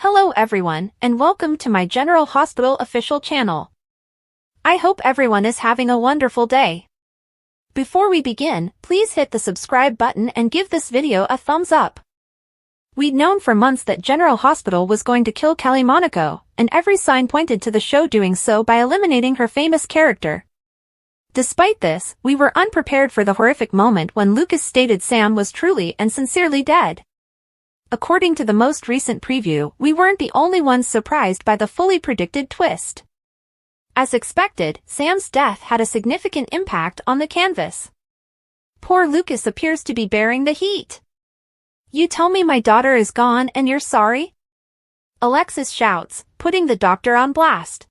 Hello everyone, and welcome to my General Hospital official channel. I hope everyone is having a wonderful day. Before we begin, please hit the subscribe button and give this video a thumbs up. We'd known for months that General Hospital was going to kill Kelly Monaco, and every sign pointed to the show doing so by eliminating her famous character. Despite this, we were unprepared for the horrific moment when Lucas stated Sam was truly and sincerely dead. According to the most recent preview, we weren't the only ones surprised by the fully predicted twist. As expected, Sam's death had a significant impact on the canvas. Poor Lucas appears to be bearing the heat. "You tell me my daughter is gone and you're sorry?" Alexis shouts, putting the doctor on blast.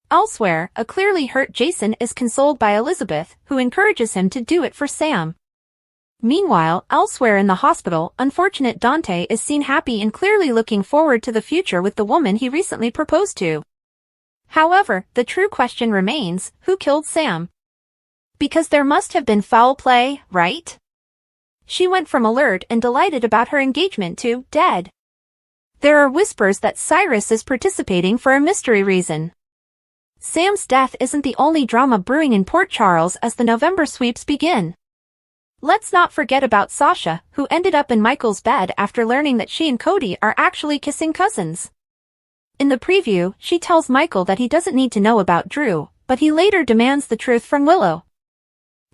Elsewhere, a clearly hurt Jason is consoled by Elizabeth, who encourages him to do it for Sam. Meanwhile, elsewhere in the hospital, unfortunate Dante is seen happy and clearly looking forward to the future with the woman he recently proposed to. However, the true question remains, who killed Sam? Because there must have been foul play, right? She went from alert and delighted about her engagement to dead. There are whispers that Cyrus is participating for a mystery reason. Sam's death isn't the only drama brewing in Port Charles as the November sweeps begin. Let's not forget about Sasha, who ended up in Michael's bed after learning that she and Cody are actually kissing cousins. In the preview, she tells Michael that he doesn't need to know about Drew, but he later demands the truth from Willow.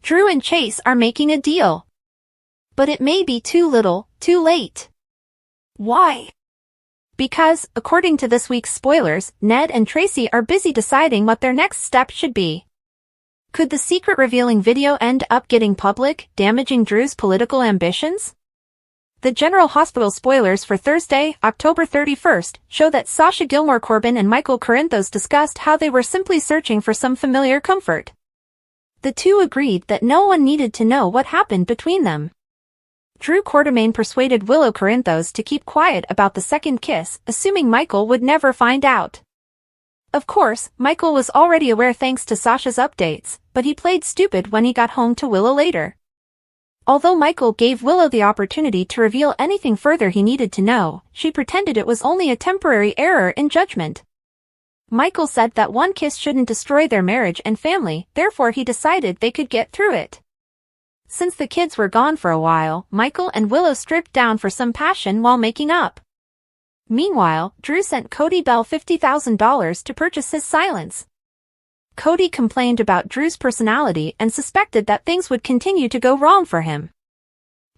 Drew and Chase are making a deal. But it may be too little, too late. Why? Because, according to this week's spoilers, Ned and Tracy are busy deciding what their next step should be. Could the secret revealing video end up getting public, damaging Drew's political ambitions? The General Hospital spoilers for Thursday, October 31st, show that Sasha Gilmore Corbin and Michael Corinthos discussed how they were simply searching for some familiar comfort. The two agreed that no one needed to know what happened between them. Drew Quartermain persuaded Willow Corinthos to keep quiet about the second kiss, assuming Michael would never find out. Of course, Michael was already aware thanks to Sasha's updates, but he played stupid when he got home to Willow later. Although Michael gave Willow the opportunity to reveal anything further he needed to know, she pretended it was only a temporary error in judgment. Michael said that one kiss shouldn't destroy their marriage and family, therefore he decided they could get through it. Since the kids were gone for a while, Michael and Willow stripped down for some passion while making up. Meanwhile, Drew sent Cody Bell $50,000 to purchase his silence. Cody complained about Drew's personality and suspected that things would continue to go wrong for him.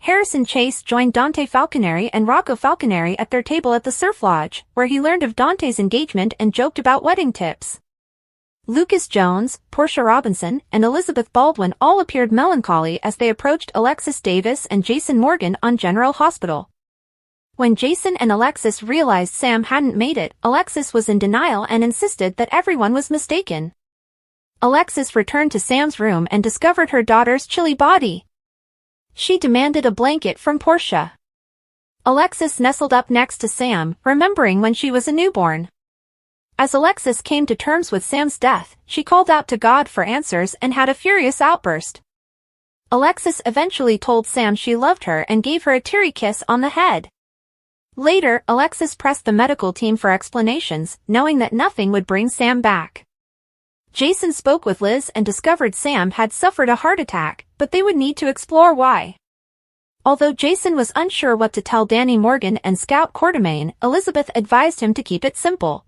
Harrison Chase joined Dante Falconeri and Rocco Falconeri at their table at the Surf Lodge, where he learned of Dante's engagement and joked about wedding tips. Lucas Jones, Portia Robinson, and Elizabeth Baldwin all appeared melancholy as they approached Alexis Davis and Jason Morgan on General Hospital. When Jason and Alexis realized Sam hadn't made it, Alexis was in denial and insisted that everyone was mistaken. Alexis returned to Sam's room and discovered her daughter's chilly body. She demanded a blanket from Portia. Alexis nestled up next to Sam, remembering when she was a newborn. As Alexis came to terms with Sam's death, she called out to God for answers and had a furious outburst. Alexis eventually told Sam she loved her and gave her a teary kiss on the head. Later, Alexis pressed the medical team for explanations, knowing that nothing would bring Sam back. Jason spoke with Liz and discovered Sam had suffered a heart attack, but they would need to explore why. Although Jason was unsure what to tell Danny Morgan and Scout Quartermain, Elizabeth advised him to keep it simple.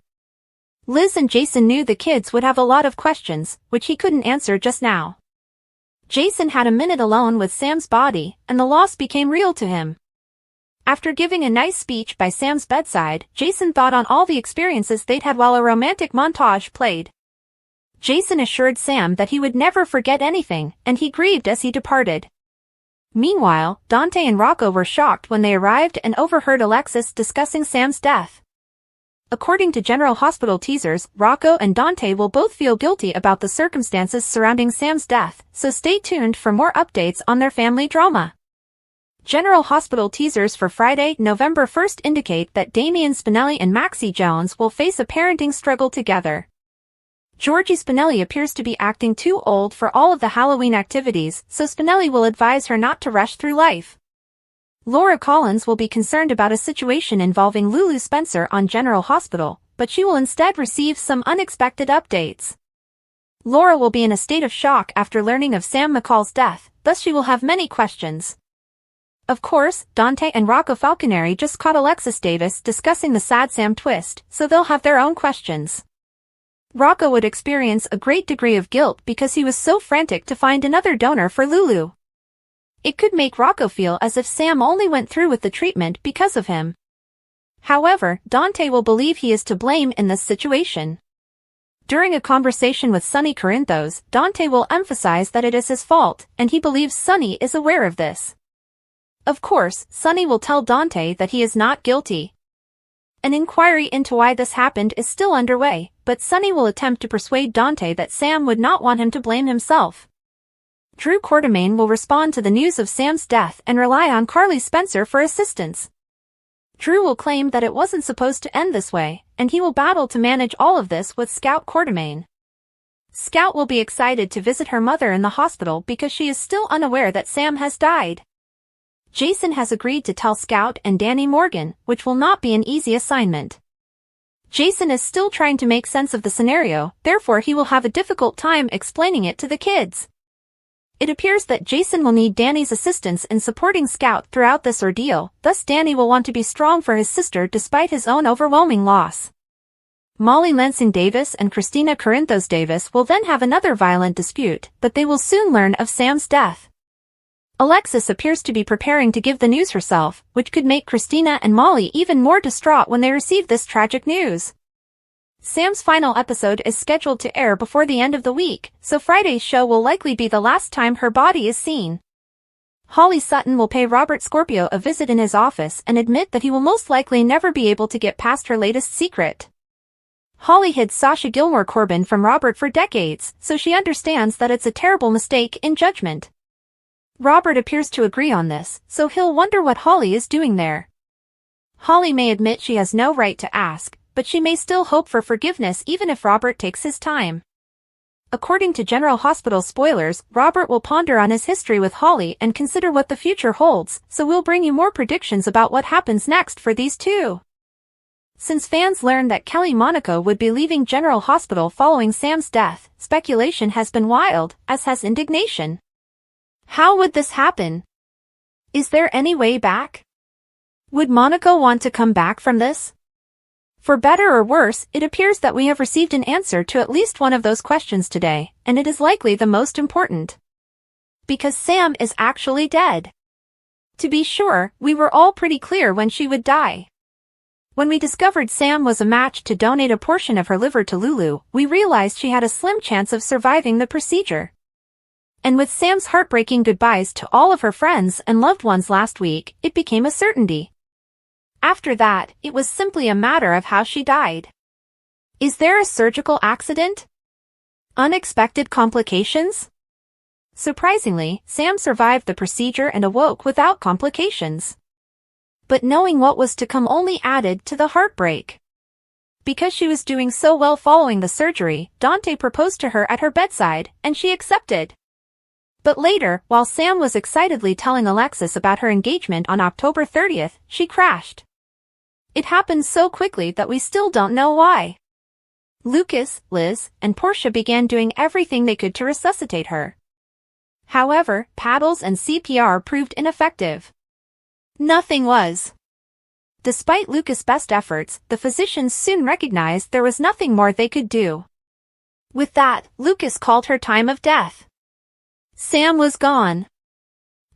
Liz and Jason knew the kids would have a lot of questions, which he couldn't answer just now. Jason had a minute alone with Sam's body, and the loss became real to him. After giving a nice speech by Sam's bedside, Jason thought on all the experiences they'd had while a romantic montage played. Jason assured Sam that he would never forget anything, and he grieved as he departed. Meanwhile, Dante and Rocco were shocked when they arrived and overheard Alexis discussing Sam's death. According to General Hospital teasers, Rocco and Dante will both feel guilty about the circumstances surrounding Sam's death, so stay tuned for more updates on their family drama. General Hospital teasers for Friday, November 1st indicate that Damian Spinelli and Maxie Jones will face a parenting struggle together. Georgie Spinelli appears to be acting too old for all of the Halloween activities, so Spinelli will advise her not to rush through life. Laura Collins will be concerned about a situation involving Lulu Spencer on General Hospital, but she will instead receive some unexpected updates. Laura will be in a state of shock after learning of Sam McCall's death, thus she will have many questions. Of course, Dante and Rocco Falconeri just caught Alexis Davis discussing the sad Sam twist, so they'll have their own questions. Rocco would experience a great degree of guilt because he was so frantic to find another donor for Lulu. It could make Rocco feel as if Sam only went through with the treatment because of him. However, Dante will believe he is to blame in this situation. During a conversation with Sonny Corinthos, Dante will emphasize that it is his fault, and he believes Sonny is aware of this. Of course, Sonny will tell Dante that he is not guilty. An inquiry into why this happened is still underway, but Sonny will attempt to persuade Dante that Sam would not want him to blame himself. Drew Quartermaine will respond to the news of Sam's death and rely on Carly Spencer for assistance. Drew will claim that it wasn't supposed to end this way, and he will battle to manage all of this with Scout Quartermaine. Scout will be excited to visit her mother in the hospital because she is still unaware that Sam has died. Jason has agreed to tell Scout and Danny Morgan, which will not be an easy assignment. Jason is still trying to make sense of the scenario, therefore he will have a difficult time explaining it to the kids. It appears that Jason will need Danny's assistance in supporting Scout throughout this ordeal, thus Danny will want to be strong for his sister despite his own overwhelming loss. Molly Lansing Davis and Christina Corinthos Davis will then have another violent dispute, but they will soon learn of Sam's death. Alexis appears to be preparing to give the news herself, which could make Christina and Molly even more distraught when they receive this tragic news. Sam's final episode is scheduled to air before the end of the week, so Friday's show will likely be the last time her body is seen. Holly Sutton will pay Robert Scorpio a visit in his office and admit that he will most likely never be able to get past her latest secret. Holly hid Sasha Gilmore Corbin from Robert for decades, so she understands that it's a terrible mistake in judgment. Robert appears to agree on this, so he'll wonder what Holly is doing there. Holly may admit she has no right to ask, but she may still hope for forgiveness even if Robert takes his time. According to General Hospital spoilers, Robert will ponder on his history with Holly and consider what the future holds, so we'll bring you more predictions about what happens next for these two. Since fans learned that Kelly Monaco would be leaving General Hospital following Sam's death, speculation has been wild, as has indignation. How would this happen? Is there any way back? Would Monaco want to come back from this? For better or worse, it appears that we have received an answer to at least one of those questions today, and it is likely the most important. Because Sam is actually dead. To be sure, we were all pretty clear when she would die. When we discovered Sam was a match to donate a portion of her liver to Lulu, we realized she had a slim chance of surviving the procedure. And with Sam's heartbreaking goodbyes to all of her friends and loved ones last week, it became a certainty. After that, it was simply a matter of how she died. Is there a surgical accident? Unexpected complications? Surprisingly, Sam survived the procedure and awoke without complications. But knowing what was to come only added to the heartbreak. Because she was doing so well following the surgery, Dante proposed to her at her bedside, and she accepted. But later, while Sam was excitedly telling Alexis about her engagement on October 30th, she crashed. It happened so quickly that we still don't know why. Lucas, Liz, and Portia began doing everything they could to resuscitate her. However, paddles and CPR proved ineffective. Nothing was. Despite Lucas' best efforts, the physicians soon recognized there was nothing more they could do. With that, Lucas called her time of death. Sam was gone.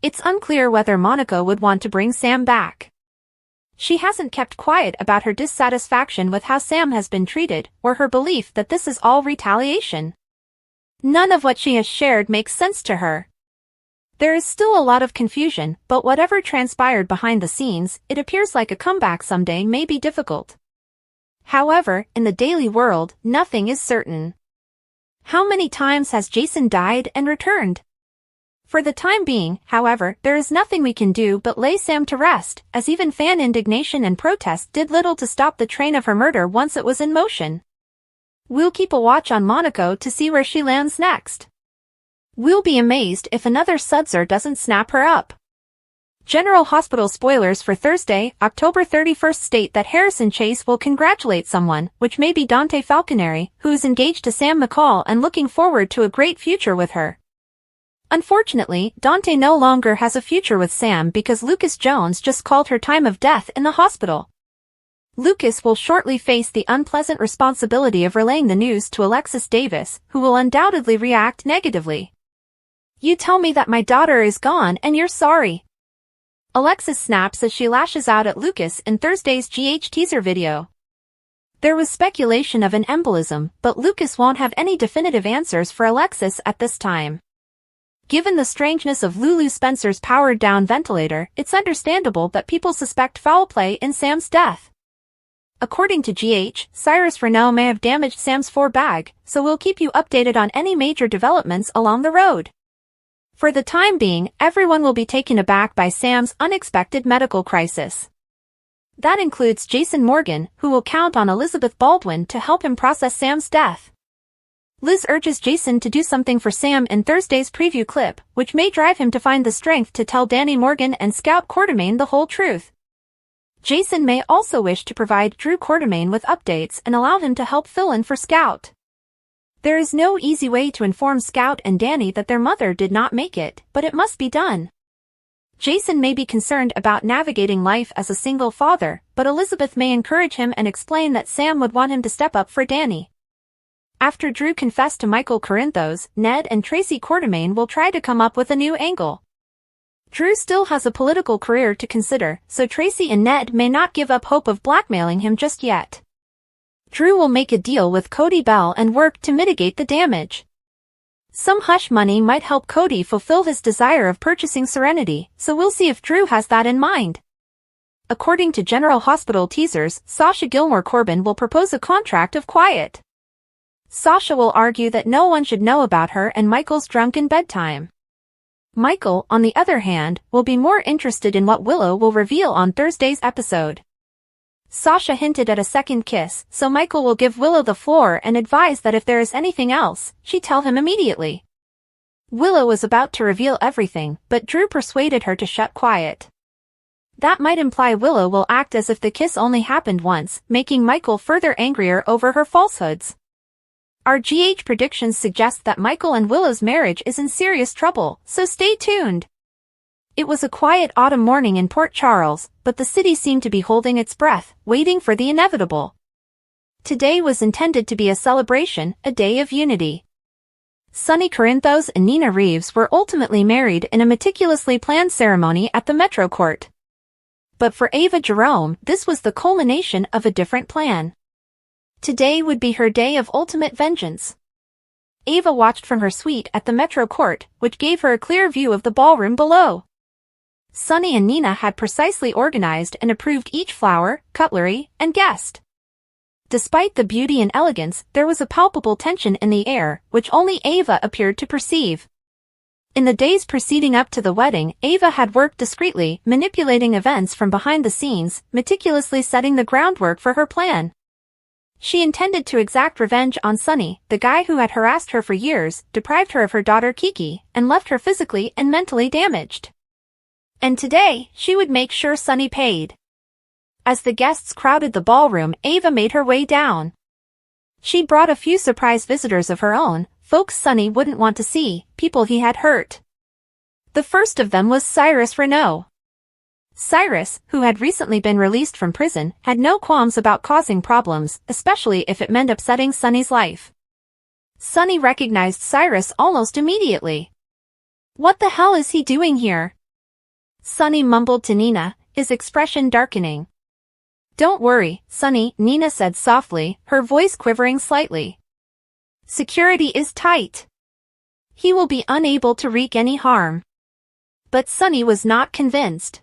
It's unclear whether Monaco would want to bring Sam back. She hasn't kept quiet about her dissatisfaction with how Sam has been treated, or her belief that this is all retaliation. None of what she has shared makes sense to her. There is still a lot of confusion, but whatever transpired behind the scenes, it appears like a comeback someday may be difficult. However, in the daily world, nothing is certain. How many times has Jason died and returned? For the time being, however, there is nothing we can do but lay Sam to rest, as even fan indignation and protest did little to stop the train of her murder once it was in motion. We'll keep a watch on Monaco to see where she lands next. We'll be amazed if another Sudzer doesn't snap her up. General Hospital spoilers for Thursday, October 31st state that Harrison Chase will congratulate someone, which may be Dante Falconeri, who is engaged to Sam McCall and looking forward to a great future with her. Unfortunately, Dante no longer has a future with Sam because Lucas Jones just called her time of death in the hospital. Lucas will shortly face the unpleasant responsibility of relaying the news to Alexis Davis, who will undoubtedly react negatively. "You tell me that my daughter is gone and you're sorry." Alexis snaps as she lashes out at Lucas in Thursday's GH teaser video. There was speculation of an embolism, but Lucas won't have any definitive answers for Alexis at this time. Given the strangeness of Lulu Spencer's powered-down ventilator, it's understandable that people suspect foul play in Sam's death. According to GH, Cyrus Renault may have damaged Sam's bag, so we'll keep you updated on any major developments along the road. For the time being, everyone will be taken aback by Sam's unexpected medical crisis. That includes Jason Morgan, who will count on Elizabeth Baldwin to help him process Sam's death. Liz urges Jason to do something for Sam in Thursday's preview clip, which may drive him to find the strength to tell Danny Morgan and Scout Quartermaine the whole truth. Jason may also wish to provide Drew Quartermaine with updates and allow him to help fill in for Scout. There is no easy way to inform Scout and Danny that their mother did not make it, but it must be done. Jason may be concerned about navigating life as a single father, but Elizabeth may encourage him and explain that Sam would want him to step up for Danny. After Drew confessed to Michael Corinthos, Ned and Tracy Quartermaine will try to come up with a new angle. Drew still has a political career to consider, so Tracy and Ned may not give up hope of blackmailing him just yet. Drew will make a deal with Cody Bell and work to mitigate the damage. Some hush money might help Cody fulfill his desire of purchasing Serenity, so we'll see if Drew has that in mind. According to General Hospital teasers, Sasha Gilmore Corbin will propose a contract of quiet. Sasha will argue that no one should know about her and Michael's drunken bedtime. Michael, on the other hand, will be more interested in what Willow will reveal on Thursday's episode. Sasha hinted at a second kiss, so Michael will give Willow the floor and advise that if there is anything else, she tell him immediately. Willow was about to reveal everything, but Drew persuaded her to shut quiet. That might imply Willow will act as if the kiss only happened once, making Michael further angrier over her falsehoods. Our GH predictions suggest that Michael and Willow's marriage is in serious trouble, so stay tuned. It was a quiet autumn morning in Port Charles, but the city seemed to be holding its breath, waiting for the inevitable. Today was intended to be a celebration, a day of unity. Sonny Corinthos and Nina Reeves were ultimately married in a meticulously planned ceremony at the Metro Court. But for Ava Jerome, this was the culmination of a different plan. Today would be her day of ultimate vengeance. Ava watched from her suite at the Metro Court, which gave her a clear view of the ballroom below. Sonny and Nina had precisely organized and approved each flower, cutlery, and guest. Despite the beauty and elegance, there was a palpable tension in the air, which only Ava appeared to perceive. In the days preceding up to the wedding, Ava had worked discreetly, manipulating events from behind the scenes, meticulously setting the groundwork for her plan. She intended to exact revenge on Sonny, the guy who had harassed her for years, deprived her of her daughter Kiki, and left her physically and mentally damaged. And today, she would make sure Sonny paid. As the guests crowded the ballroom, Ava made her way down. She'd brought a few surprise visitors of her own, folks Sonny wouldn't want to see, people he had hurt. The first of them was Cyrus Renault. Cyrus, who had recently been released from prison, had no qualms about causing problems, especially if it meant upsetting Sonny's life. Sonny recognized Cyrus almost immediately. "What the hell is he doing here?" Sonny mumbled to Nina, his expression darkening. "Don't worry, Sonny," Nina said softly, her voice quivering slightly. "Security is tight. He will be unable to wreak any harm." But Sonny was not convinced.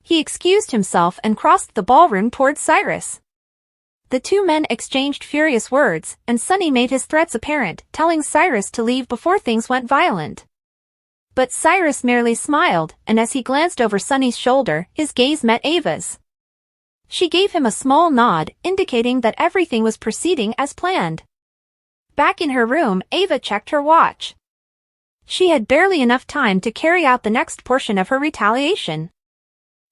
He excused himself and crossed the ballroom toward Cyrus. The two men exchanged furious words, and Sonny made his threats apparent, telling Cyrus to leave before things went violent. But Cyrus merely smiled, and as he glanced over Sonny's shoulder, his gaze met Ava's. She gave him a small nod, indicating that everything was proceeding as planned. Back in her room, Ava checked her watch. She had barely enough time to carry out the next portion of her retaliation.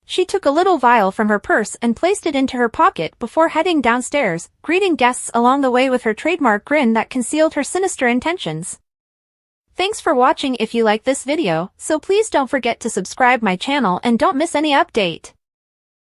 She took a little vial from her purse and placed it into her pocket before heading downstairs, greeting guests along the way with her trademark grin that concealed her sinister intentions. Thanks for watching. If you like this video, so please don't forget to subscribe my channel and don't miss any update.